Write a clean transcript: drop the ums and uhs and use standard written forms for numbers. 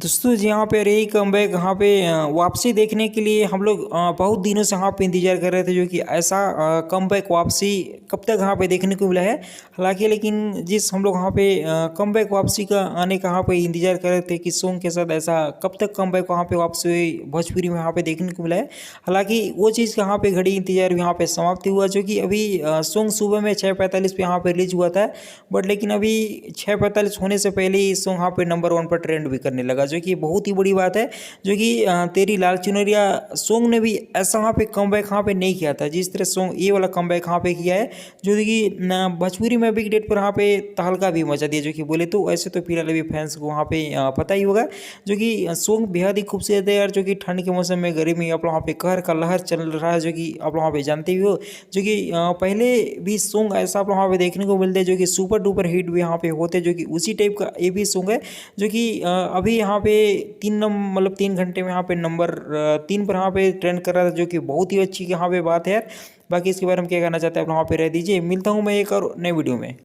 दोस्तों जी यहाँ पे रही कमबैक यहाँ पे वापसी देखने के लिए हम लोग बहुत दिनों से यहाँ पे इंतजार कर रहे थे जो कि ऐसा कमबैक वापसी कब तक यहाँ पे देखने को मिला है। हालांकि लेकिन जिस हम लोग यहाँ पे कमबैक वापसी का आने का यहाँ पे इंतजार कर रहे थे कि सॉन्ग के साथ ऐसा कब तक कमबैक वहाँ पे वापसी भोजपुरी में यहाँ पे देखने को मिला है। हालांकि वो चीज़ यहाँ पे घड़ी इंतजार यहाँ पे समाप्त हुआ जो कि अभी सॉन्ग सुबह में 6:45 पे यहाँ पे रिलीज हुआ था। बट लेकिन अभी 6:45 होने से पहले ही सॉन्ग यहाँ पे नंबर 1 पर ट्रेंड भी करने लगा जो कि बहुत ही बड़ी बात है। जो कि तेरी लाल चुनरिया सॉन्ग ने भी ऐसा वहाँ पे कमबैक यहाँ पे नहीं किया था जिस तरह सॉन्ग ये वाला कमबैक यहाँ पे किया है। जो कि भोजपुरी में बिग डेट पर यहाँ पे तहलका भी मचा दिया जो कि बोले तो ऐसे तो फिलहाल अभी फैंस को वहाँ पे पता ही होगा। जो कि सॉन्ग बेहद ही खूबसूरत है यार। जो कि ठंड के मौसम में गर्मी आप लोग वहाँ पे कहर का लहर चल रहा है जो कि आप लोग वहाँ पे जानते ही हो। जो कि पहले भी सॉन्ग ऐसा आप लोग वहाँ पे देखने को मिलते हैं जो कि सुपर डुपर हिट भी यहाँ पे होते जो कि उसी टाइप का ये भी सॉन्ग है। जो कि अभी यहाँ पे 3 घंटे में यहाँ पे नंबर 3 पर यहाँ पे ट्रेंड कर रहा था जो कि बहुत ही अच्छी यहाँ पे बात है यार। बाकी इसके बारे में क्या कहना चाहते हैं आप वहाँ पे रह दीजिए। मिलता हूँ मैं एक और नए वीडियो में।